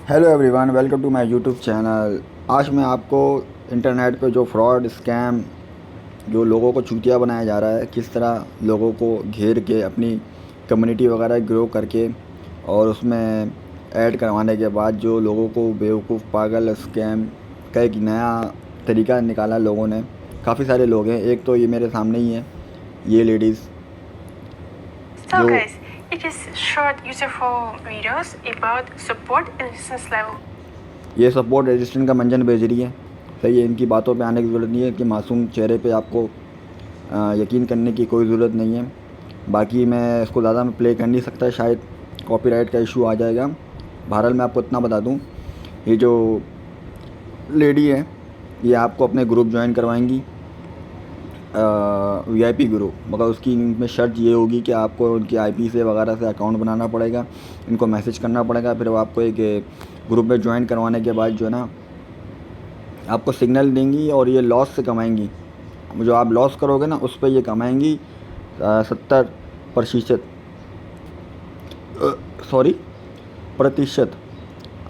Hello everyone, welcome to my YouTube channel. आज मैं आपको इंटरनेट पे जो फ्रॉड स्कैम, जो लोगों को चूतिया बनाया जा रहा है, किस तरह लोगों को घेर के अपनी कम्युनिटी वगैरह ग्रो करके और उसमें ऐड करवाने के बाद जो लोगों को बेवकूफ़ पागल स्कैम का एक नया तरीका निकाला लोगों ने। काफ़ी सारे लोग हैं। एक तो ये मेरे सामने ही है, ये लेडीज़ So जो guys, it is short useful videos about support and resistance level. ये सपोर्ट रजिस्ट्रेशन का मंजन भेज रही है। सही है, इनकी बातों पे आने की ज़रूरत नहीं है कि मासूम चेहरे पे आपको यकीन करने की कोई ज़रूरत नहीं है। बाकी मैं इसको ज़्यादा में प्ले कर नहीं सकता, शायद कॉपीराइट का इशू आ जाएगा। बहरहाल मैं आपको इतना बता दूं, ये जो लेडी है ये आपको अपने ग्रुप ज्वाइन करवाएंगी, वीआईपी ग्रुप, मगर उसकी इनमें शर्त ये होगी कि आपको उनकी आईपी से वगैरह से अकाउंट बनाना पड़ेगा, इनको मैसेज करना पड़ेगा। फिर वो आपको एक ग्रुप में ज्वाइन करवाने के बाद जो है ना आपको सिग्नल देंगी और ये लॉस से कमाएंगी। जो आप लॉस करोगे ना उस पर ये कमाएंगी 70% प्रतिशत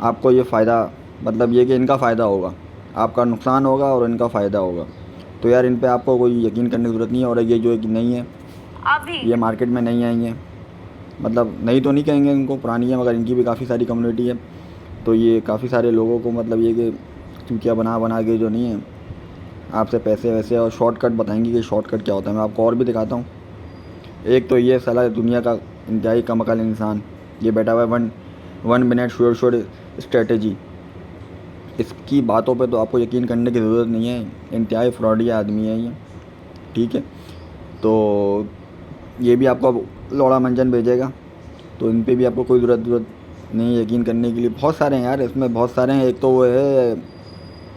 आपको ये फ़ायदा, मतलब ये कि इनका फ़ायदा होगा, आपका नुकसान होगा और इनका फ़ायदा होगा। तो यार इन पे आपको कोई यकीन करने की ज़रूरत नहीं है। और ये जो एक नई है, ये मार्केट में नहीं आई हैं, मतलब नई तो नहीं कहेंगे इनको, पुरानी है, मगर इनकी भी काफ़ी सारी कम्युनिटी है। तो ये काफ़ी सारे लोगों को मतलब ये कि चूतिया बना बना के जो नहीं है आपसे पैसे वैसे और शॉर्टकट बताएंगी कि शॉर्टकट क्या होता है। मैं आपको और भी दिखाता हूँ। एक तो ये साला दुनिया का इंतहाई कमअकल इंसान, ये बैठा हुआ है 1 मिनट श्योर स्ट्रेटेजी। इसकी बातों पे तो आपको यकीन करने की ज़रूरत नहीं है, इंतहाई फ्रॉडी आदमी है ये, ठीक है। तो ये भी आपको अब लौड़ा मंजन भेजेगा, तो इन पे भी आपको कोई ज़रूरत नहीं है यकीन करने के लिए। बहुत सारे हैं यार, इसमें बहुत सारे हैं। एक तो वो है,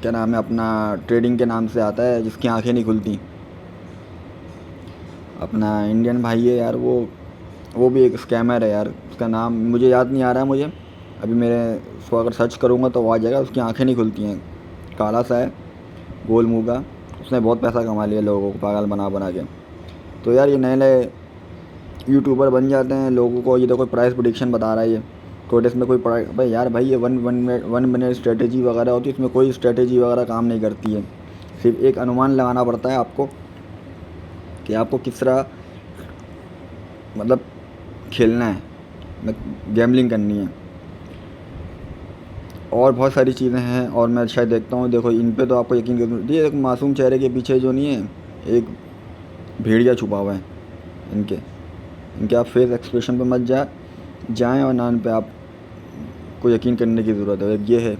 क्या नाम है अपना, ट्रेडिंग के नाम से आता है जिसकी आंखें नहीं खुलती, अपना इंडियन भाई है यार, वो भी एक स्कैमर है यार। उसका नाम मुझे याद नहीं आ रहा है मुझे अभी, मेरे उसको अगर सर्च करूँगा तो वो आ जाएगा। उसकी आंखें नहीं खुलती हैं, काला सा है, गोल मुँह का। उसने बहुत पैसा कमा लिया लोगों को पागल बना बना के। तो यार ये नए नए यूट्यूबर बन जाते हैं, लोगों को ये देखो प्राइस प्रेडिक्शन बता रहा है ये, तो इसमें कोई भाई यार भाई ये 1 मिनट स्ट्रेटेजी वगैरह होती है, इसमें कोई स्ट्रेटेजी वगैरह काम नहीं करती है। सिर्फ एक अनुमान लगाना पड़ता है आपको कि आपको किस तरह मतलब खेलना है, गैम्बलिंग करनी है, और बहुत सारी चीज़ें हैं। और मैं शायद देखता हूँ, देखो इन पे तो आपको यकीन कर, ये एक मासूम चेहरे के पीछे जो नहीं है एक भेड़िया छुपा हुआ है। इनके आप फेस एक्सप्रेशन पे मत जाएं और ना इन पे आप को यकीन करने की ज़रूरत है। ये है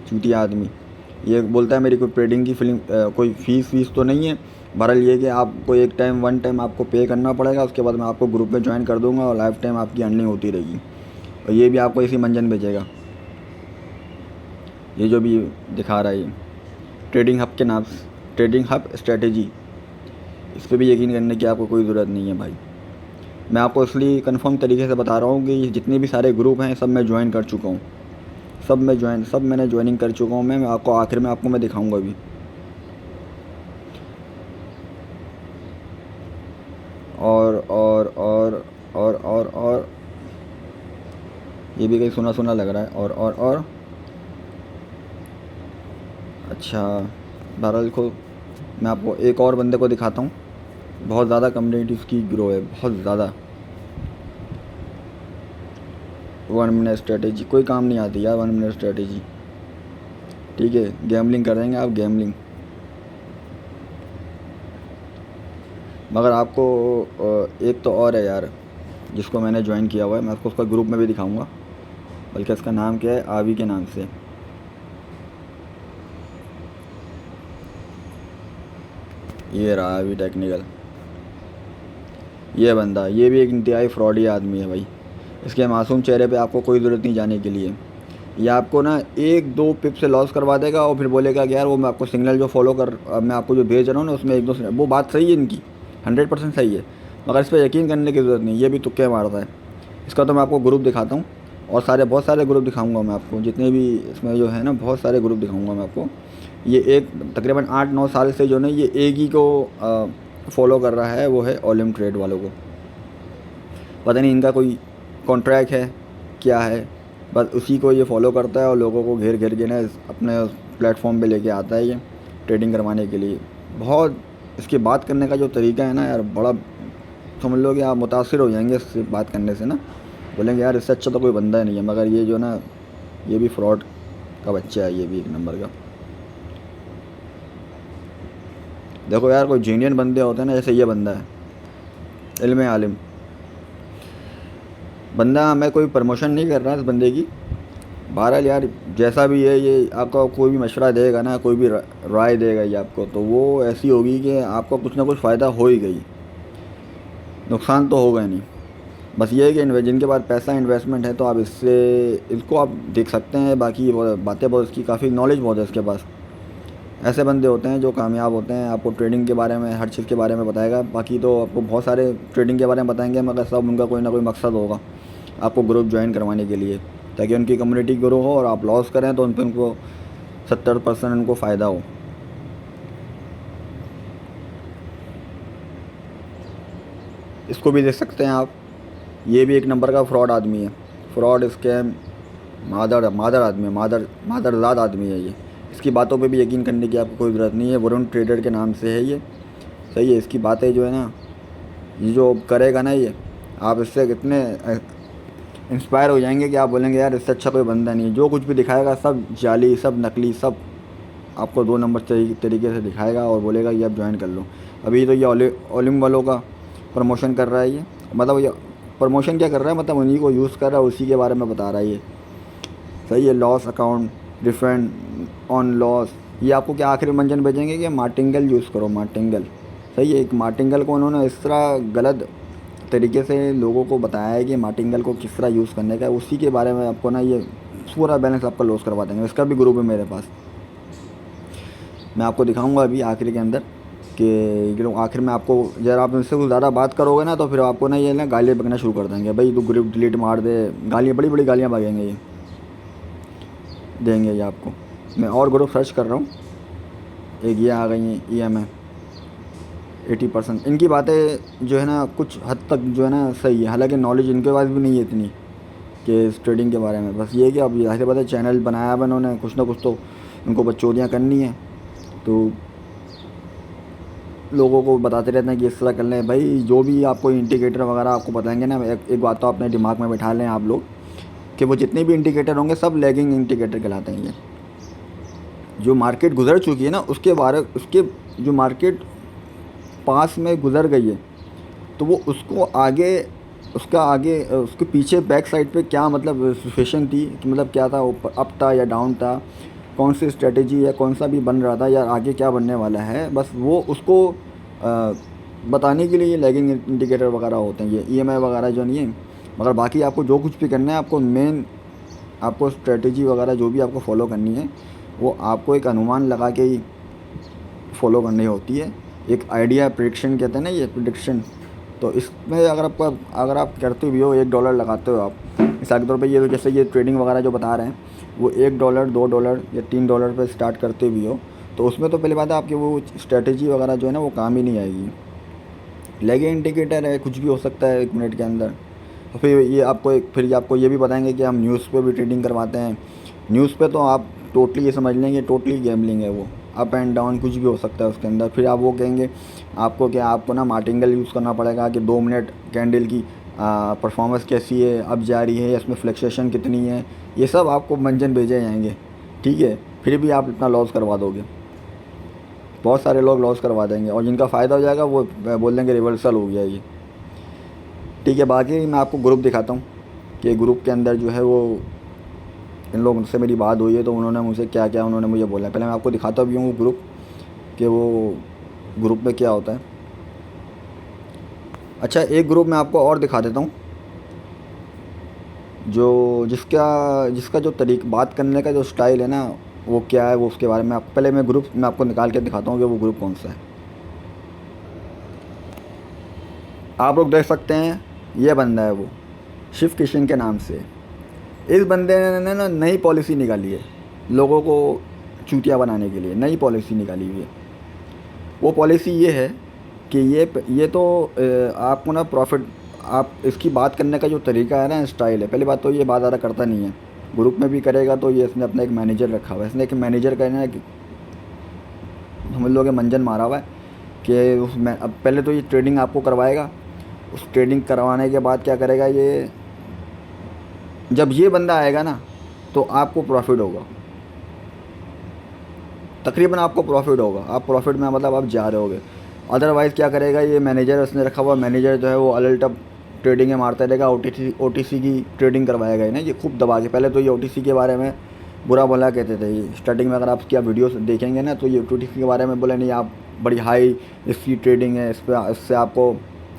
चूतिया आदमी, ये बोलता है मेरी कोई ट्रेडिंग की कोई फ़ीस तो नहीं है। बहरहाल ये कि आपको एक टाइम 1 टाइम आपको पे करना पड़ेगा, उसके बाद मैं आपको ग्रुप में ज्वाइन कर दूंगा और लाइफ टाइम आपकी अर्निंग होती रहेगी। और ये भी आपको इसी मंजन भेजेगा, ये जो भी दिखा रहा है ये ट्रेडिंग हब के नाम से, ट्रेडिंग हब स्ट्रेटेजी। इस पर भी यकीन करने की आपको कोई ज़रूरत नहीं है भाई। मैं आपको इसलिए कंफर्म तरीके से बता रहा हूँ कि ये जितने भी सारे ग्रुप हैं सब मैं ज्वाइन कर चुका हूँ, सब मैंने ज्वाइनिंग कर चुका हूँ। मैं आपको आखिर में आपको मैं दिखाऊंगा अभी। और ये भी कहीं सुना सुना लग रहा है। और अच्छा, बहरहाल को मैं आपको एक और बंदे को दिखाता हूँ। बहुत ज़्यादा कम्युनिटी उसकी ग्रो है, बहुत ज़्यादा। 1 मिनट स्ट्रेटेजी कोई काम नहीं आती यार, 1 मिनट स्ट्रेटेजी, ठीक है। गैम्बलिंग कर देंगे आप, गैम्बलिंग। मगर आपको एक तो और है यार जिसको मैंने ज्वाइन किया हुआ है, मैं आपको उसका ग्रुप में भी दिखाऊंगा, बल्कि इसका नाम क्या है, आवी के नाम से। ये रहा आवी टेक्निकल, ये बंदा, ये भी एक इंतहाई फ्रॉडी आदमी है भाई। इसके मासूम चेहरे पे आपको कोई ज़रूरत नहीं जाने के लिए। ये आपको ना 1-2 पिप से लॉस करवा देगा और फिर बोलेगा कि यार वो मैं आपको सिग्नल जो फॉलो कर मैं आपको जो भेज रहा हूँ ना उसमें 1-2 वो बात सही है इनकी, 100% सही है, मगर इस पर यकीन करने की ज़रूरत नहीं। ये भी तुक्के मारता है। इसका तो मैं आपको ग्रुप दिखाता हूँ और बहुत सारे ग्रुप दिखाऊंगा मैं आपको, जितने भी इसमें जो है ना बहुत सारे ग्रुप दिखाऊंगा मैं आपको। ये एक तकरीबन 8-9 साल से जो ना ये एक ही को फॉलो कर रहा है, वो है ऑलिम ट्रेड वालों को। पता नहीं इनका कोई कॉन्ट्रैक्ट है क्या है, बस उसी को ये फॉलो करता है और लोगों को घेर घेर के ना अपने प्लेटफॉर्म पे लेके आता है ये ट्रेडिंग करवाने के लिए। बहुत इसकी बात करने का जो तरीका है ना यार, बड़ा समझ लो कि आप मुतासिर हो जाएंगे इससे बात करने से ना, बोलेंगे यार इससे अच्छा तो कोई बंदा ही नहीं है। मगर ये जो ना, ये भी फ्रॉड का बच्चा है, ये भी एक नंबर का। देखो यार, कोई जीनियन बंदे होते हैं ना, जैसे ये बंदा है, इल्म आलिम बंदा। मैं कोई प्रमोशन नहीं कर रहा इस बंदे की। बहरहाल यार, जैसा भी है ये, आपका कोई भी मशवरा देगा ना, कोई भी राय देगा ये आपको, तो वो ऐसी होगी कि आपको कुछ ना कुछ फ़ायदा हो ही गई, नुकसान तो होगा नहीं। बस ये है कि जिनके पास पैसा इन्वेस्टमेंट है तो आप इसको आप देख सकते हैं। बाकी वो बातें बहुत, इसकी काफ़ी नॉलेज बहुत है इसके पास। ऐसे बंदे होते हैं जो कामयाब होते हैं, आपको ट्रेडिंग के बारे में, हर चीज़ के बारे में बताएगा। बाकी तो आपको बहुत सारे ट्रेडिंग के बारे में बताएंगे, मगर सब उनका कोई ना कोई मकसद होगा आपको ग्रुप ज्वाइन करवाने के लिए, ताकि उनकी कम्युनिटी ग्रो हो और आप लॉस करें तो उन पर उनको 70% उनको फ़ायदा हो। इसको भी देख सकते हैं आप, ये भी एक नंबर का फ्रॉड आदमी है, फ्रॉड स्कैम मादर आदमी है, मादरजाद आदमी है ये। इसकी बातों पे भी यकीन करने की आपको कोई ज़रूरत नहीं है। वरुण ट्रेडर के नाम से है ये, सही है। इसकी बातें जो है ना, ये जो करेगा ना ये, आप इससे कितने इंस्पायर हो जाएंगे कि आप बोलेंगे यार इससे अच्छा कोई बंदा नहीं है। जो कुछ भी दिखाएगा सब जाली, सब नकली, सब आपको 2 नंबर तरीके से दिखाएगा और बोलेगा ये आप ज्वाइन कर लो। अभी तो ये ओलिम वालों का प्रमोशन कर रहा है ये, मतलब ये प्रमोशन क्या कर रहा है, मतलब उन्हीं को यूज़ कर रहा है, उसी के बारे में बता रहा है ये, सही है। Loss account, refund on loss, ये आपको क्या आखिरी मंजन भेजेंगे कि मार्टिंगल यूज़ करो, मार्टिंगल, सही है। एक मार्टिंगल को उन्होंने इस तरह गलत तरीके से लोगों को बताया है कि मार्टिंगल को किस तरह यूज़ करने का है, उसी के बारे में आपको ना ये पूरा बैलेंस आपका लॉस करवा देंगे। इसका भी ग्रुप है मेरे पास, मैं आपको दिखाऊंगा अभी आखिर के अंदर कि आखिर में आपको, जब आप इनसे कुछ ज़्यादा बात करोगे ना तो फिर आपको ना ये ना गालियाँ बकना शुरू कर देंगे, भाई तू ग्रुप डिलीट मार दे, गालियाँ, बड़ी बड़ी गालियाँ भागेंगे ये, देंगे ये आपको। मैं और ग्रुप सर्च कर रहा हूँ, एक ये आ गई हैं EMI 80%। इनकी बातें जो है ना कुछ हद तक जो है ना सही है, हालांकि नॉलेज इनके पास भी नहीं है इतनी कि इस ट्रेडिंग के बारे में। बस ये है कि अब जाहिर बात है चैनल बनाया है उन्होंने, कुछ ना कुछ तो उनको बकचोदियाँ करनी है, तो लोगों को बताते रहते हैं कि इस तरह कर लें। भाई जो भी आपको इंडिकेटर वगैरह आपको बताएंगे ना, एक बात तो अपने दिमाग में बैठा लें आप लोग कि वो जितने भी इंडिकेटर होंगे सब लैगिंग इंडिकेटर कहलाते हैं। ये जो मार्केट गुजर चुकी है ना, उसके जो मार्केट पास में गुजर गई है, तो वो उसको आगे, उसके पीछे बैक साइड पे क्या मतलब सिचुएशन थी, कि मतलब क्या था, ऊपर अप था या डाउन था, कौन सी स्ट्रेटजी या कौन सा भी बन रहा था या आगे क्या बनने वाला है, बस वो उसको बताने के लिए ये लैगिंग इंडिकेटर वगैरह होते हैं, ये EMI वगैरह जो नहीं है। मगर बाकी आपको जो कुछ भी करना है, आपको मेन आपको स्ट्रेटजी वगैरह जो भी आपको फॉलो करनी है, वो आपको एक अनुमान लगा के ही फॉलो करनी होती है। एक आइडिया, प्रेडिक्शन कहते हैं ना, ये प्रेडिक्शन। तो इसमें अगर आप करते भी हो, $1 लगाते हो आप, मिसाल के तौर पे, ये तो जैसे ये ट्रेडिंग वगैरह जो बता रहे हैं, वो $1, $2 या $3 पे स्टार्ट करते भी हो, तो उसमें तो पहली बात है आपकी वो स्ट्रेटजी वगैरह जो है ना वो काम ही नहीं आएगी। लैगिंग इंडिकेटर है, कुछ भी हो सकता है 1 मिनट के अंदर। और फिर आपको ये भी बताएंगे कि हम न्यूज़ पे भी ट्रेडिंग करवाते हैं। न्यूज़ पे तो आप टोटली ये समझ लेंगे, टोटली गैम्बलिंग है वो, अप एंड डाउन कुछ भी हो सकता है उसके अंदर। फिर आप वो कहेंगे आपको ना मार्टिंगल यूज़ करना पड़ेगा कि 2 मिनट कैंडल की परफॉर्मेंस कैसी है, अब जा रही है, इसमें फ्लक्चुएशन कितनी है, ये सब आपको मंजन भेजे जाएंगे, ठीक है। फिर भी आप इतना लॉस करवा दोगे, बहुत सारे लोग लॉस करवा देंगे, और जिनका फ़ायदा हो जाएगा वो बोल देंगे रिवर्सल हो गया ये, ठीक है। बाकी मैं आपको ग्रुप दिखाता हूँ कि ग्रुप के अंदर जो है वो इन लोगों से मेरी बात हुई है, तो उन्होंने मुझे क्या क्या उन्होंने मुझे बोला। पहले मैं आपको दिखाता भी हूँ ग्रुप, कि वो ग्रुप में क्या होता है। अच्छा, एक ग्रुप मैं आपको और दिखा देता हूँ, जो जिसका जो बात करने का जो स्टाइल है ना, वो क्या है, वो उसके बारे में पहले मैं ग्रुप में आपको निकाल के दिखाता हूँ कि वो ग्रुप कौन सा है। आप लोग देख सकते हैं, ये बंदा है वो, शिव किशन के नाम से। इस बंदे ने ना नई पॉलिसी निकाली है लोगों को चूतिया बनाने के लिए, नई पॉलिसी निकाली हुई है। वो पॉलिसी ये है कि ये तो आपको ना प्रॉफिट, आप इसकी बात करने का जो तरीका है ना, स्टाइल है, पहली बात तो ये बात ज़्यादा करता नहीं है, ग्रुप में भी करेगा तो ये इसने अपना एक मैनेजर रखा हुआ है। इसने एक मैनेजर का ना हम लोग मंजन मारा हुआ है कि उसमें अब पहले तो ये ट्रेडिंग आपको करवाएगा। उस ट्रेडिंग करवाने के बाद क्या करेगा ये, जब ये बंदा आएगा ना तो आपको प्रॉफिट होगा, तकरीबन आपको प्रॉफिट होगा। आप प्रॉफिट में मतलब आप जा रहे होगे। अदरवाइज़ क्या करेगा ये मैनेजर उसने रखा हुआ, मैनेजर जो है वो अलटप ट्रेडिंग मारता रहेगा। ओटीसी की ट्रेडिंग करवाएगा ही ना ये खूब दबा के। पहले तो ये ओटीसी के बारे में बुरा भला कहते थे। ये स्टार्टिंग में अगर आप क्या वीडियोस देखेंगे ना तो ये ओटीसी के बारे में बोले नहीं आप बड़ी हाई इसकी ट्रेडिंग है, इससे आपको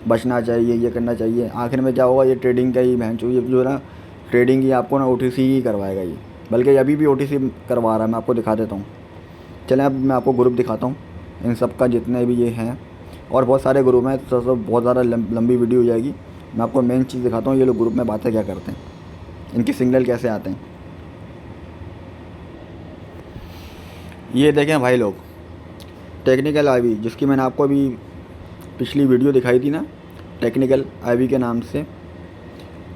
बचना चाहिए, ये करना चाहिए। आखिर में क्या होगा, ये ट्रेडिंग का ही ये जो है ना ट्रेडिंग ही आपको ना ओटीसी ही करवाएगा ये। बल्कि अभी भी ओटीसी करवा रहा है, मैं आपको दिखा देता हूँ। चलें अब मैं आपको ग्रुप दिखाता हूँ इन सब का, जितने भी ये हैं और बहुत सारे ग्रुप हैं। तो सब बहुत ज़्यादा लंबी वीडियो हो जाएगी। मैं आपको मेन चीज़ दिखाता हूँ, ये लोग ग्रुप में बातें क्या करते हैं, इनके सिग्नल कैसे आते हैं। ये देखें भाई लोग, टेक्निकल आईवी जिसकी मैंने आपको अभी पिछली वीडियो दिखाई थी ना, टेक्निकल आईवी के नाम से,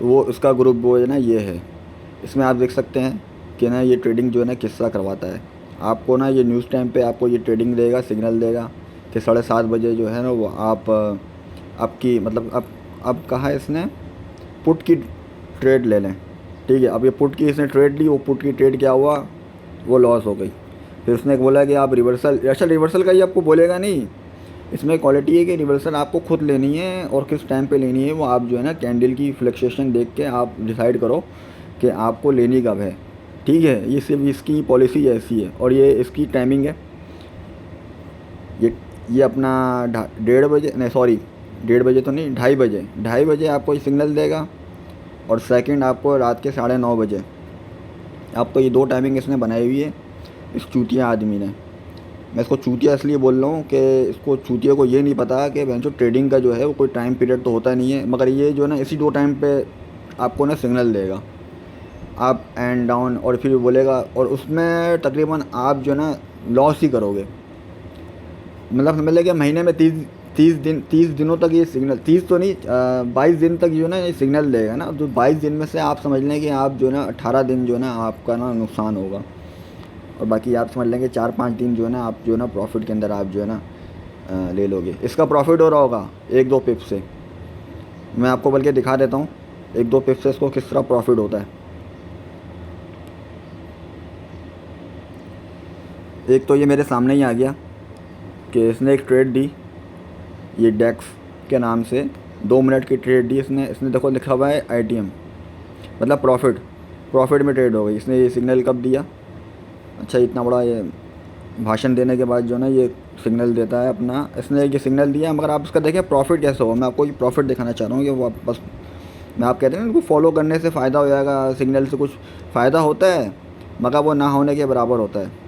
वो उसका ग्रुप वो है ना ये है। इसमें आप देख सकते हैं कि ना ये ट्रेडिंग जो है ना किस्सा करवाता है आपको ना। ये न्यूज़ टाइम पे आपको ये ट्रेडिंग देगा, सिग्नल देगा कि 7:30 बजे जो है ना वो आप आपकी मतलब अब कहा है इसने पुट की ट्रेड ले लें, ठीक है। अब ये पुट की इसने ट्रेड ली, वो पुट की ट्रेड क्या हुआ, वो लॉस हो गई। फिर उसने बोला कि आप रिवर्सल, अच्छा रिवर्सल का ये आपको बोलेगा नहीं। इसमें क्वालिटी है कि रिवर्सल आपको खुद लेनी है और किस टाइम पे लेनी है वो आप जो है ना कैंडल की फ्लक्चुएशन देख के आप डिसाइड करो कि आपको लेनी कब है, ठीक है। ये सिर्फ इसकी पॉलिसी ऐसी है और ये इसकी टाइमिंग है। ये अपना 1:30 बजे नहीं सॉरी 1:30 बजे तो नहीं 2:30 बजे आपको ये सिग्नल देगा और सेकंड आपको रात के 9:30 बजे। आपको ये 2 टाइमिंग इसने बनाई हुई है इस चूतिया आदमी ने। मैं इसको चूतिया इसलिए बोल रहा हूँ कि इसको चूतिया को ये नहीं पता कि जो ट्रेडिंग का जो है वो कोई टाइम पीरियड तो होता नहीं है, मगर ये जो है ना इसी 2 टाइम पे आपको ना सिग्नल देगा, अप एंड डाउन, और फिर बोलेगा और उसमें तकरीबन आप जो है ना लॉस ही करोगे। मतलब समझ लें कि महीने में 30 दिनों तक ये सिग्नल, 30 तो नहीं 22 दिन तक जो है ना ये सिग्नल देगा ना। तो 22 दिन में से आप समझ लें कि आप जो है ना 18 दिन जो है ना आपका ना नुकसान होगा और बाकी आप समझ लेंगे 4-5 दिन जो है ना आप जो है ना प्रॉफिट के अंदर आप जो है ना ले लोगे। इसका प्रॉफिट हो रहा होगा 1-2 पिप से। मैं आपको बल्कि दिखा देता हूँ 1-2 पिप से इसको किस तरह प्रॉफिट होता है। एक तो ये मेरे सामने ही आ गया कि इसने एक ट्रेड दी, ये डेक्स के नाम से 2 मिनट की ट्रेड दी इसने देखो लिखा हुआ है ITM, मतलब प्रॉफिट में ट्रेड हो गई। इसने ये सिग्नल कब दिया, अच्छा इतना बड़ा ये भाषण देने के बाद जो ना ये सिग्नल देता है अपना, इसने ये सिग्नल दिया। मगर आप इसका देखें प्रॉफिट कैसे होगा। मैं आपको ये प्रॉफिट दिखाना चाह रहा हूँ कि वो बस मैं आप कहते हैं ना इनको फॉलो करने से फ़ायदा हो जाएगा, सिग्नल से कुछ फ़ायदा होता है मगर वो ना होने के बराबर होता है।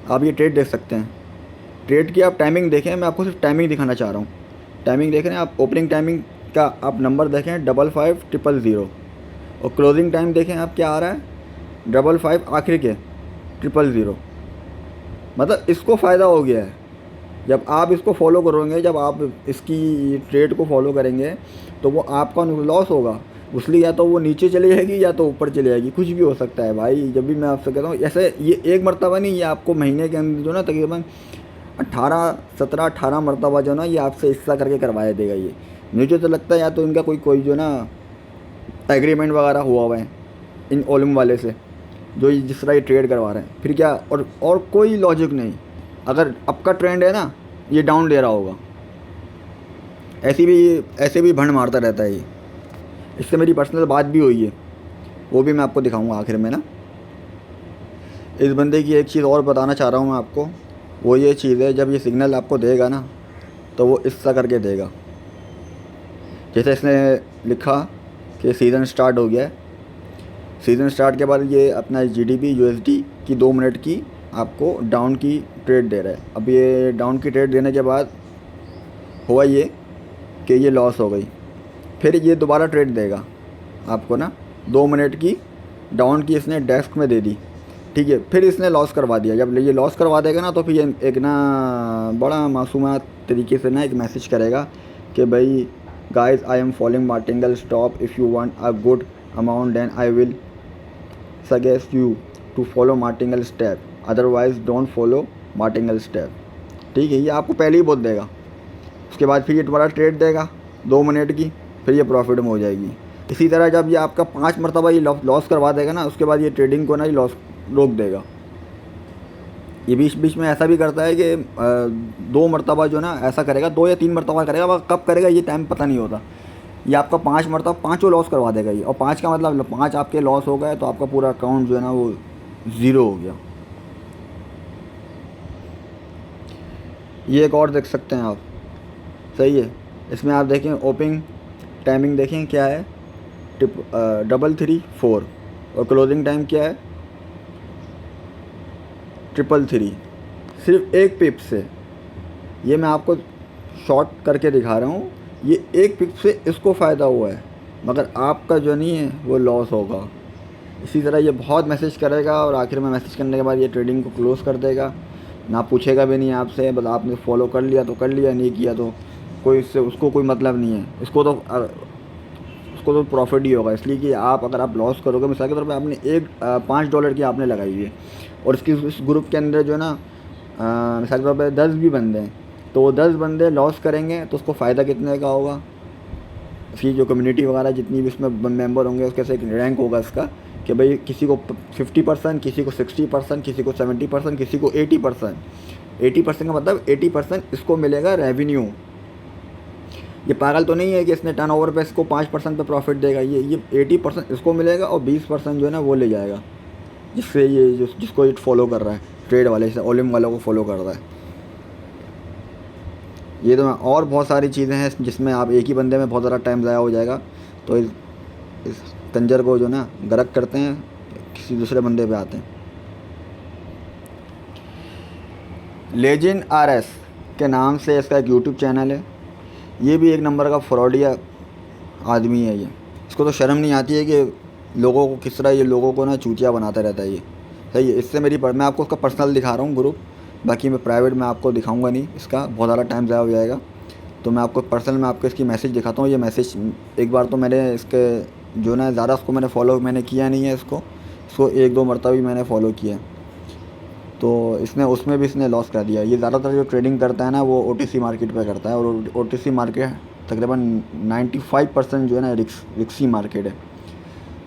आप ये ट्रेड देख सकते हैं, ट्रेड की आप टाइमिंग देखें। मैं आपको सिर्फ टाइमिंग दिखाना चाह रहा हूँ। टाइमिंग देख रहे हैं आप, ओपनिंग टाइमिंग का आप नंबर देखें 55,000 और क्लोजिंग टाइम देखें आप क्या आ रहा है 55 आखिर के 000। मतलब इसको फ़ायदा हो गया है जब आप इसको फॉलो करोगे, जब आप इसकी ट्रेड को फॉलो करेंगे तो वो आपका लॉस होगा। उसलिए या तो वो नीचे चली जाएगी या तो ऊपर चली जाएगी, कुछ भी हो सकता है भाई। जब भी मैं आपसे कहता हूँ ऐसे ये एक मरतबा नहीं, ये आपको महीने के अंदर जो ना तकरीबन 18 मरतबा जो ना ये आपसे हिस्सा करके करवाया देगा। ये मुझे तो लगता है या तो इनका कोई जो ना एग्रीमेंट वगैरह हुआ है इन ओलम वाले से जो जिस तरह ये ट्रेड करवा रहे हैं। फिर क्या और कोई लॉजिक नहीं। अगर अप का ट्रेंड है ना ये डाउन दे रहा होगा, ऐसे भी भंड मारता रहता है ये। इससे मेरी पर्सनल बात भी हुई है, वो भी मैं आपको दिखाऊंगा आखिर में ना। इस बंदे की एक चीज़ और बताना चाह रहा हूँ मैं आपको, वो ये चीज़ है जब ये सिग्नल आपको देगा ना तो वो इस तरह करके देगा। जैसे इसने लिखा कि सीज़न स्टार्ट हो गया है, सीज़न स्टार्ट के बाद ये अपना GDP USD की 2 मिनट की आपको डाउन की ट्रेड दे रहा है। अब ये डाउन की ट्रेड देने के बाद हुआ ये कि ये लॉस हो गई। फिर ये दोबारा ट्रेड देगा आपको ना 2 मिनट की डाउन की इसने डेस्क में दे दी, ठीक है। फिर इसने लॉस करवा दिया। जब ये लॉस करवा देगा ना तो फिर ये एक ना बड़ा मासूमात तरीके से ना एक मैसेज करेगा कि भाई guys I am following martingale stop, if you want a good amount then I will suggest you to follow martingale step, otherwise don't follow martingale step. ठीक है, ये आपको पहले ही बोल देगा। उसके बाद फिर ये दोबारा ट्रेड देगा 2 मिनट की, फिर ये प्रॉफिट में हो जाएगी। इसी तरह जब ये आपका 5 मरतबा ये लॉस करवा देगा ना, उसके बाद ये ट्रेडिंग को ना ये लॉस रोक देगा। ये बीच बीच में ऐसा भी करता है कि 2 मरतबा जो ना ऐसा करेगा, 2 या 3 मरतबा करेगा, वह कब करेगा ये टाइम पता नहीं होता। ये आपका 5 मरतबा 5 लॉस करवा देगा ये, और 5 का मतलब 5 आपके लॉस हो गए तो आपका पूरा अकाउंट जो है ना वो 0 हो गया। ये एक और देख सकते हैं आप, सही है। इसमें आप देखें ओपनिंग टाइमिंग देखें क्या है, 334, और क्लोजिंग टाइम क्या है 333। सिर्फ एक पिप से, ये मैं आपको शॉर्ट करके दिखा रहा हूँ, ये एक पिप से इसको फ़ायदा हुआ है, मगर आपका जो नहीं है वो लॉस होगा। इसी तरह ये बहुत मैसेज करेगा और आखिर में मैसेज करने के बाद ये ट्रेडिंग को क्लोज़ कर देगा, ना पूछेगा भी नहीं आपसे, बस आपने फॉलो कर लिया तो कर लिया, नहीं किया तो कोई इससे उसको कोई मतलब नहीं है। उसको तो प्रॉफिट ही होगा, इसलिए कि आप अगर आप लॉस करोगे, मिसाल के तौर पे आपने $5 की आपने लगाई है और इस ग्रुप के अंदर जो है ना मिसाल के तौर पे 10 भी बंदे हैं, तो वो 10 बंदे लॉस करेंगे तो उसको फ़ायदा कितने का होगा। इसकी जो कम्युनिटी वगैरह जितनी भी इसमें मेंबर होंगे उसके से एक रैंक होगा इसका कि भाई किसी को 50%, किसी को 60%, किसी को 70%, किसी को 80%। 80% का मतलब 80% इसको मिलेगा रेवेन्यू। ये पागल तो नहीं है कि इसने टर्नओवर पे इसको 5% पे प्रॉफिट देगा, ये 80% इसको मिलेगा और 20% जो है ना वो ले जाएगा, जिससे ये जिसको ये फॉलो कर रहा है, ट्रेड वाले से ओलिम वालों को फॉलो कर रहा है। ये तो और बहुत सारी चीज़ें हैं जिसमें आप एक ही बंदे में बहुत ज़्यादा टाइम ज़ाया हो जाएगा, तो इस कंजर को जो ना गरक करते हैं, किसी दूसरे बंदे पे आते हैं। लेजेंड RS के नाम से इसका एक यूट्यूब चैनल है। ये भी एक नंबर का फ्रॉडिया आदमी है ये। इसको तो शर्म नहीं आती है कि लोगों को किस तरह ये लोगों को ना चूतिया बनाता रहता है ये, सही है। इससे मैं आपको उसका पर्सनल दिखा रहा हूँ ग्रुप, बाकी मैं प्राइवेट में आपको दिखाऊंगा नहीं, इसका बहुत ज़्यादा टाइम ज़ाया हो जाएगा। तो मैं आपको पर्सनल में आपको इसकी मैसेज दिखाता हूँ। ये मैसेज एक बार तो मैंने इसके जो ना ज़्यादा उसको मैंने फॉलो मैंने किया नहीं है, इसको 1-2 मरतबा भी मैंने फ़ॉलो किया, तो इसने उसमें भी इसने लॉस कर दिया। ये ज़्यादातर जो ट्रेडिंग करता है ना वो OTC मार्केट पे करता है, और OTC मार्केट तकरीबन 95% जो है ना रिक्सी मार्केट है।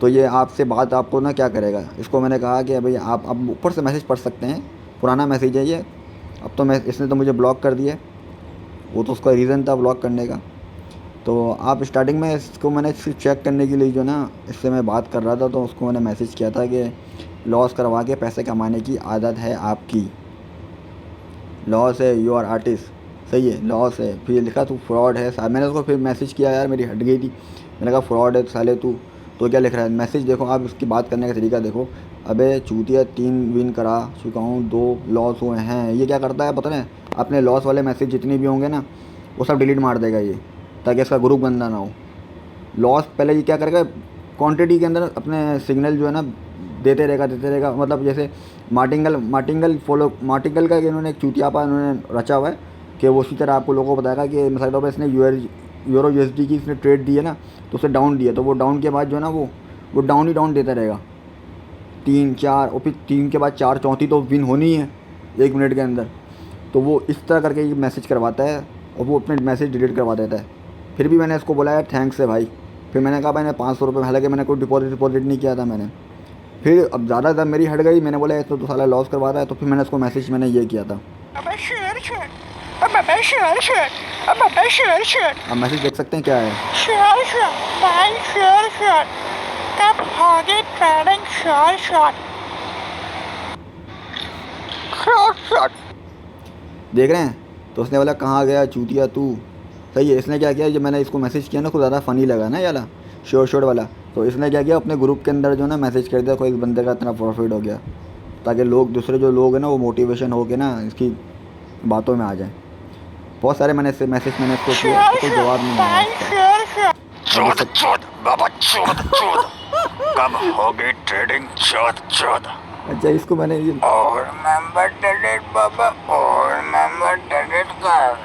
तो ये आपसे बात आपको ना क्या करेगा, इसको मैंने कहा कि भाई आप ऊपर से मैसेज पढ़ सकते हैं, पुराना मैसेज है ये, अब तो इसने तो मुझे ब्लॉक कर दिया, वो तो उसका रीज़न था ब्लॉक करने का। तो आप स्टार्टिंग में इसको मैंने सिर्फ चेक करने के लिए जो ना इससे मैं बात कर रहा था, तो उसको मैंने मैसेज किया था कि लॉस करवा के पैसे कमाने की आदत है आपकी, लॉस है, यू आर आर्टिस्ट, सही है, लॉस है। फिर लिखा तू फ्रॉड है। मैंने उसको फिर मैसेज किया, यार मेरी हट गई थी, मैंने कहा फ्रॉड है साले तू, तो क्या लिख रहा है मैसेज देखो आप, इसकी बात करने का तरीका देखो। अबे चूतिया 3 विन करा चुका हूँ, 2 लॉस हुए हैं। ये क्या करता है पता है, अपने लॉस वाले मैसेज जितने भी होंगे ना वो सब डिलीट मार देगा ये, ताकि इसका ग्रुप गंदा ना हो। लॉस पहले ये क्या करेगा, क्वांटिटी के अंदर अपने सिग्नल जो है ना देते रहेगा। मतलब जैसे मार्टिंगल का इन्होंने एक चूतियापा इन्होंने रचा हुआ है कि वो उसी तरह आपको लोगों को बताएगा कि मिसाल तौर पर इसने यूरो USD की इसने ट्रेड दी है ना, तो उसे डाउन दिया, तो वो डाउन के बाद जो है ना वो डाउन ही डाउन देता रहेगा 3-4, और फिर 3 के बाद 4, चौथी तो विन होनी है 1 मिनट के अंदर। तो वो इस तरह करके ये मैसेज करवाता है और वो अपने मैसेज डिलीट करवा देता है। फिर भी मैंने इसको बोला यार थैंक्स है भाई, फिर मैंने कहा मैंने 500 रुपये, हालांकि मैंने कोई डिपॉजिट नहीं किया था मैंने। फिर अब ज़्यादा जब मेरी हट गई, मैंने बोला ये तो साला लॉस करवा रहा है, तो फिर मैंने इसको मैसेज मैंने ये किया था। अब मैसेज देख सकते हैं क्या है, देख रहे हैं। तो उसने बोला कहाँ गया चूतिया तू, सही है। इसने क्या किया, जब मैंने इसको मैसेज किया ना कुछ ज़्यादा फ़नी लगा ना याला श्योर वाला, तो इसने क्या किया अपने ग्रुप के अंदर जो ना मैसेज कर दिया, कोई इस बंदे का इतना प्रॉफिट हो गया, ताकि लोग दूसरे जो लोग हैं ना वो मोटिवेशन हो के ना इसकी बातों में आ जाए। बहुत सारे मैंने इसको किया, कोई जवाब नहीं आया। कब होगी ट्रेडिंग अच्छा इसको मैंने ये और मेंबर डिलीट बाबा, और मेंबर डिलीट कर,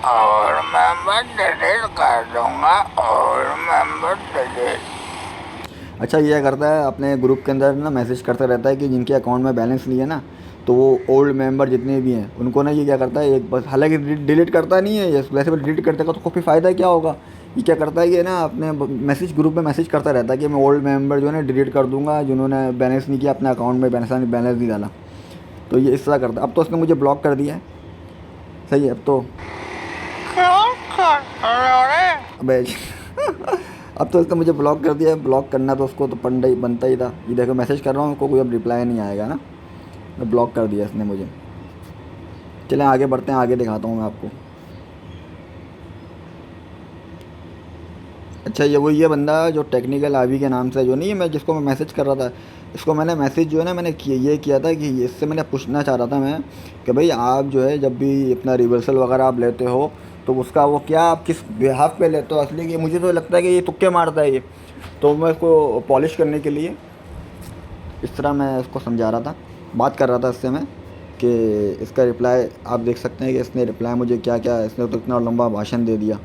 और मेंबर डिलीट कर दूंगा, और मेंबर डिलीट। अच्छा ये करता है अपने ग्रुप के अंदर ना मैसेज करता रहता है कि जिनके अकाउंट में बैलेंस नहीं है ना, तो वो ओल्ड मेंबर जितने भी हैं उनको ना ये क्या करता है, एक बस हालांकि डिलीट करता नहीं है ये, वैसे भी डिलीट करते का तो कोई फ़ायदा क्या होगा। ये क्या करता है कि ना अपने मैसेज ग्रुप में मैसेज करता रहता है कि मैं ओल्ड मेंबर जो है ना डिलीट कर दूंगा, जिन्होंने बैलेंस नहीं किया अपने अकाउंट में बैलेंस नहीं डाला। तो ये इस तरह करता है। अब तो उसने मुझे ब्लॉक कर दिया है, सही है। अब तो क्या कर रहे हो? अबे अब तो उसने मुझे ब्लॉक कर दिया है। ब्लॉक करना तो उसको तो पंडा ही बनता ही था। ये देखो मैसेज कर रहा हूँ, उसको कोई अब रिप्लाई नहीं आएगा ना, मैं ब्लॉक कर दिया इसने मुझे। चलें आगे बढ़ते हैं, आगे दिखाता हूँ मैं आपको। अच्छा ये बंदा जो टेक्निकल आवी के नाम से जो नहीं है, मैं जिसको मैं मैसेज कर रहा था, इसको मैंने मैसेज जो है ना मैंने ये किया था कि इससे मैंने पूछना चाह रहा था मैं कि भाई आप जो है जब भी अपना रिवर्सल वगैरह आप लेते हो तो उसका वो क्या आप किस बिहाफ पे लेते हो असली, कि मुझे तो लगता है कि ये तुक्के मारता है ये। तो मैं इसको पॉलिश करने के लिए इस तरह मैं इसको समझा रहा था, बात कर रहा था इससे मैं कि इसका रिप्लाई आप देख सकते हैं कि इसने रिप्लाई मुझे क्या क्या, इसने तो इतना लंबा भाषण दे दिया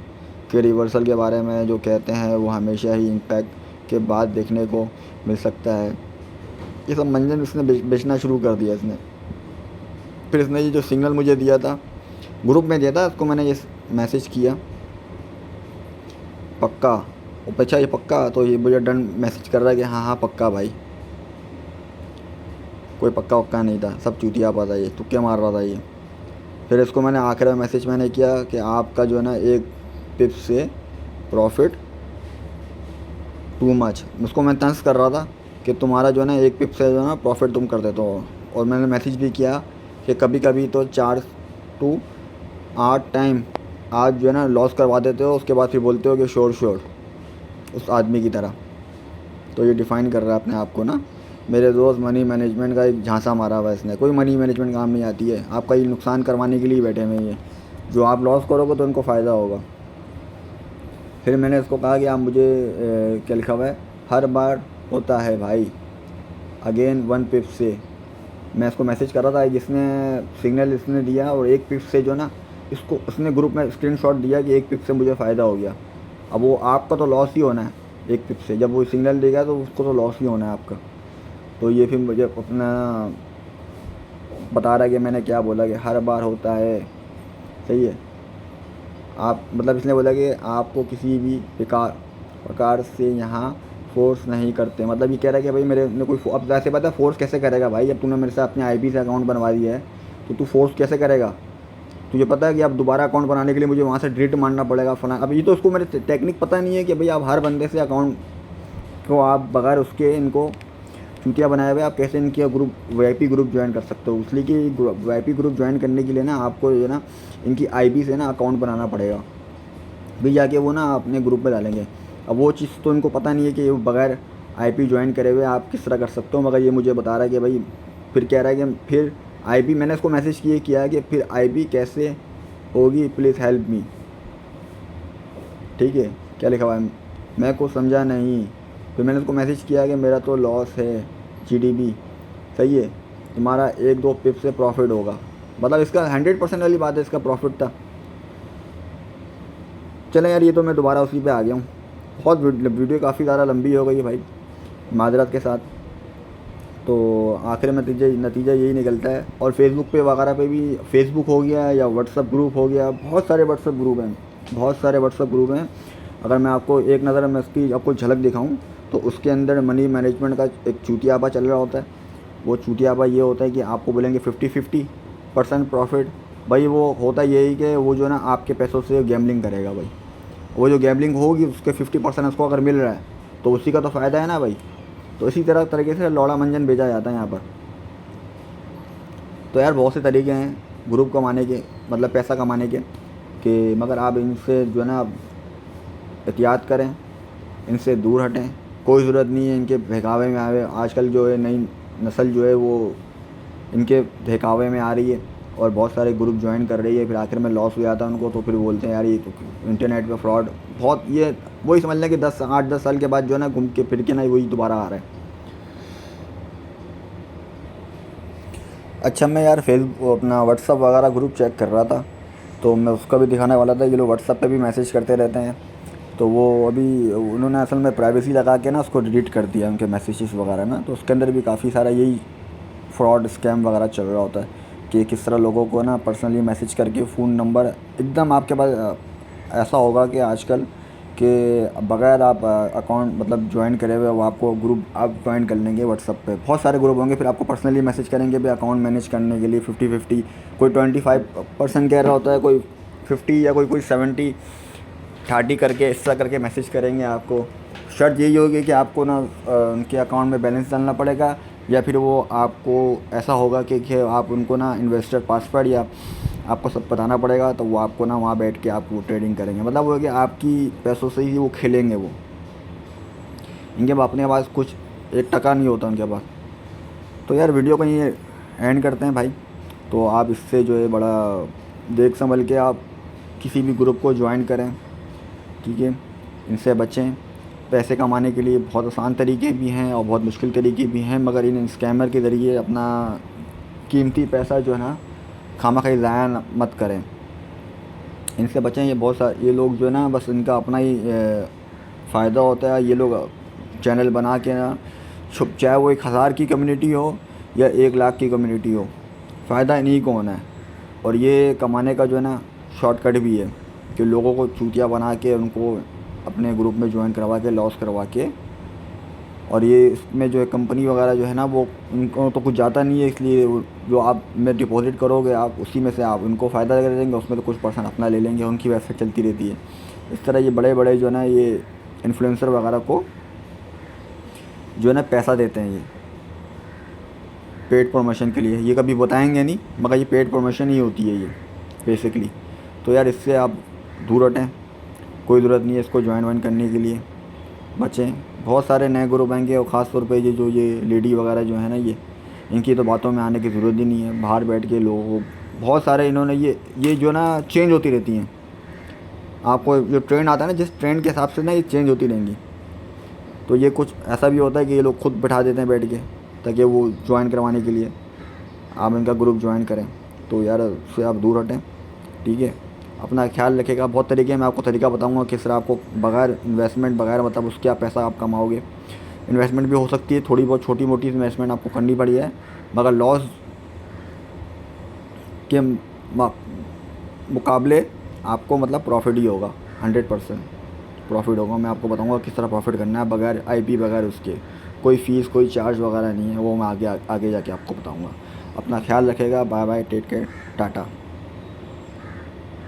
कि रिवर्सल के बारे में जो कहते हैं वो हमेशा ही इम्पैक्ट के बाद देखने को मिल सकता है। ये सब मंजन इसने बेचना शुरू कर दिया इसने। फिर इसने ये जो सिग्नल मुझे दिया था, ग्रुप में दिया था, उसको मैंने ये मैसेज किया पक्का। अच्छा ये पक्का, तो ये मुझे डन मैसेज कर रहा है कि हाँ हाँ पक्का भाई। कोई पक्का वक्का नहीं था, सब चूतिया पा था, ये तुक्के मार रहा था ये। फिर इसको मैंने आखिर में मैसेज मैंने किया कि आपका जो है ना एक पिप से प्रॉफिट टू मच, उसको मैं तंज कर रहा था कि तुम्हारा जो है ना एक पिप से जो है ना प्रॉफिट तुम कर देते हो। और मैंने मैसेज भी किया कि कभी कभी तो 4 to 8 टाइम आज जो है ना लॉस करवा देते हो, उसके बाद फिर बोलते हो कि श्योर उस आदमी की तरह। तो ये डिफ़ाइन कर रहा है अपने आप को ना। मेरे दोस्त मनी मैनेजमेंट का एक झांसा मारा हुआ है इसने, कोई मनी मैनेजमेंट काम नहीं आती है, आपका ये नुकसान करवाने के लिए बैठे हुए हैं ये। जो आप लॉस करोगे तो उनको फ़ायदा होगा। फिर मैंने इसको कहा कि आप मुझे क्या लिखा हुआ है, हर बार होता है भाई अगेन 1 पिप से। मैं इसको मैसेज कर रहा था, जिसने सिग्नल इसने दिया और 1 पिप से जो ना इसको उसने ग्रुप में स्क्रीनशॉट दिया कि 1 पिप से मुझे फ़ायदा हो गया। अब वो आपका तो लॉस ही होना है 1 पिप से, जब वो सिग्नल देगा तो उसको तो लॉस ही होना है आपका। तो ये फिर मुझे अपना बता रहा है कि मैंने क्या बोला कि हर बार होता है, सही है। आप मतलब इसने बोला कि आपको किसी भी प्रकार से यहाँ फोर्स नहीं करते, मतलब ये कह रहा है कि भाई मेरे ने कोई अब ऐसे पता है फोर्स कैसे करेगा भाई, अब तूने मेरे से अपने आईपी से अकाउंट बनवा दिया है तो तू फोर्स कैसे करेगा। तुझे पता है कि अब दोबारा अकाउंट बनाने के लिए मुझे वहाँ से डिलीट मारना पड़ेगा फला। अब ये तो उसको मेरे टेक्निक पता नहीं है कि भाई आप हर बंदे से अकाउंट को आप बगैर उसके इनको चूतिया बनाए हुए आप कैसे इनके ग्रुप वीआईपी ग्रुप ज्वाइन कर सकते हो। इसलिए कि वीआईपी ग्रुप ज्वाइन करने के लिए ना आपको जो है ना इनकी आईपी से ना अकाउंट बनाना पड़ेगा, फिर जाके वो ना अपने ग्रुप में डालेंगे। अब वो चीज़ तो इनको पता नहीं है कि बगैर आईपी ज्वाइन करे हुए आप किस तरह कर सकते हो, मगर ये मुझे बता रहा है कि भाई फिर कह रहा है कि फिर आईपी, मैंने उसको मैसेज किया है कि फिर आईपी कैसे होगी प्लीज़ हेल्प मी। ठीक है, क्या लिखा हुआ है मैं को समझा नहीं। फिर मैंने उसको मैसेज किया कि मेरा तो लॉस है जीडीबी, सही है, तुम्हारा 1-2 पिप से प्रॉफिट होगा, मतलब इसका 100% वाली बात है, इसका प्रॉफिट था। चलें यार, ये तो मैं दोबारा उसी पे आ गया हूँ। बहुत वीडियो काफ़ी ज़्यादा लंबी हो गई है भाई, माजरत के साथ। तो आखिर में नतीजा यही निकलता है। और फेसबुक पे वगैरह पे भी, फेसबुक हो गया या व्हाट्सअप ग्रुप हो गया, बहुत सारे व्हाट्सअप ग्रुप हैं। अगर मैं आपको एक नज़र में उसकी आपको झलक दिखाऊं तो उसके अंदर मनी मैनेजमेंट का एक चूतियापा चल रहा होता है। वो चूतियापा ये होता है कि आपको बोलेंगे 50-50% प्रॉफिट। भाई वो होता यही कि वो जो ना आपके पैसों से गैम्बलिंग करेगा भाई, वो जो गैम्बलिंग होगी उसके 50% उसको अगर मिल रहा है तो उसी का तो फ़ायदा है ना भाई। तो इसी तरीके से लौड़ा मंजन भेजा जाता है यहाँ पर। तो यार बहुत से तरीके हैं ग्रुप कमाने के, मतलब पैसा कमाने के, कि मगर आप इनसे जो है ना एहतियात करें, इनसे दूर हटें। कोई ज़रूरत नहीं है इनके बहकावे में आए। आजकल जो है नई नस्ल जो है वो इनके बहकावे में आ रही है और बहुत सारे ग्रुप ज्वाइन कर रही है, फिर आखिर में लॉस हो जाता है उनको। तो फिर बोलते हैं यार ये तो इंटरनेट पे फ्रॉड बहुत, ये वही समझ लें कि 8-10 साल के बाद जो है ना घूम के फिर के ना वही दोबारा आ रहा है। अच्छा, मैं यार फेसबुक अपना व्हाट्सअप वगैरह ग्रुप चेक कर रहा था, तो मैं उसका भी दिखाने वाला था। ये लोग व्हाट्सअप पे भी मैसेज करते रहते हैं तो वो अभी उन्होंने असल में प्राइवेसी लगा के ना उसको डिलीट कर दिया उनके मैसेजेस वगैरह ना। तो उसके अंदर भी काफ़ी सारा यही फ्रॉड स्कैम वगैरह चल रहा होता है कि किस तरह लोगों को ना पर्सनली मैसेज करके फ़ोन नंबर एकदम आपके पास ऐसा होगा कि आजकल कि बगैर आप अकाउंट मतलब ज्वाइन करे हुए वो आपको ग्रुप आप ज्वाइन कर लेंगे व्हाट्सअप पे। बहुत सारे ग्रुप होंगे, फिर आपको पर्सनली मैसेज करेंगे भी अकाउंट मैनेज करने के लिए 50-50, कोई 25% कह रहा होता है, कोई 50 या कोई 70-30 करके इस तरह करके मैसेज करेंगे आपको। शर्त यही होगी कि आपको ना उनके अकाउंट में बैलेंस डालना पड़ेगा, या फिर वो आपको ऐसा होगा कि आप उनको ना इन्वेस्टर पासवर्ड या आपको सब बताना पड़ेगा, तो वो आपको ना वहाँ बैठ के आप वो ट्रेडिंग करेंगे। मतलब वो है कि आपकी पैसों से ही वो खेलेंगे। वो इनके अपने पास कुछ 1 टका नहीं होता उनके पास। तो यार वीडियो को ये एंड करते हैं भाई। तो आप इससे जो है बड़ा देख संभल के आप किसी भी ग्रुप को ज्वाइन करें, ठीक है, इनसे बचें। पैसे कमाने के लिए बहुत आसान तरीके भी हैं और बहुत मुश्किल तरीके भी हैं, मगर इन स्कैमर के ज़रिए अपना कीमती पैसा जो है ना खामख़ा ज़ाया मत करें, इनसे बचें। ये लोग जो है ना बस इनका अपना ही फ़ायदा होता है। ये लोग चैनल बना के ना चाहे वो 1000 की कम्युनिटी हो या 1 लाख की कम्युनिटी हो, फ़ायदा इन्हीं को होना है। और ये कमाने का जो है ना शॉर्टकट भी है कि लोगों को चूतिया बना के उनको अपने ग्रुप में ज्वाइन करवा के लॉस करवा के, और ये इसमें जो है कंपनी वगैरह जो है ना वो उनको तो कुछ जाता नहीं है, इसलिए जो आप में डिपॉज़िट करोगे आप उसी में से आप उनको फ़ायदा दे देंगे, उसमें तो कुछ % अपना ले लेंगे, उनकी वेबसाइट चलती रहती है। इस तरह ये बड़े जो है ना ये इन्फ्लुएंसर वगैरह को जो है ना पैसा देते हैं ये पेड प्रमोशन के लिए। ये कभी बताएंगे नहीं, मगर ये पेड प्रमोशन ही होती है ये बेसिकली। तो यार इससे आप दूर हटें, कोई ज़रूरत नहीं है इसको ज्वाइन करने के लिए, बचें। बहुत सारे नए ग्रुप आएंगे और ख़ास तौर पे ये लेडी वगैरह जो है ना इनकी तो बातों में आने की ज़रूरत ही नहीं है। बाहर बैठ के लोगों बहुत सारे इन्होंने ये जो ना चेंज होती रहती हैं। आपको जो ट्रेंड आता है ना, जिस ट्रेंड के हिसाब से ना ये चेंज होती रहेंगी। तो ये कुछ ऐसा भी होता है कि ये लोग खुद बैठा देते हैं बैठ के, ताकि वो ज्वाइन करवाने के लिए आप इनका ग्रुप ज्वाइन करें। तो यार उससे आप दूर हटें, ठीक है। अपना ख्याल रखिएगा। बहुत तरीके मैं आपको तरीका बताऊंगा किस तरह आपको बगैर इन्वेस्टमेंट बगैर मतलब उसके आप पैसा आप कमाओगे। इन्वेस्टमेंट भी हो सकती है, थोड़ी बहुत छोटी मोटी इन्वेस्टमेंट आपको करनी पड़ी है, मगर लॉस के मुकाबले आपको मतलब प्रॉफिट ही होगा, 100% प्रॉफिट होगा। मैं आपको बताऊंगा किस तरह प्रॉफिट करना है बगैर आईपी, बगैर उसके कोई फ़ीस कोई चार्ज वगैरह नहीं है, वो मैं आगे जाके आपको बताऊंगा। अपना ख्याल रखिएगा। Bye bye, take care, Tata.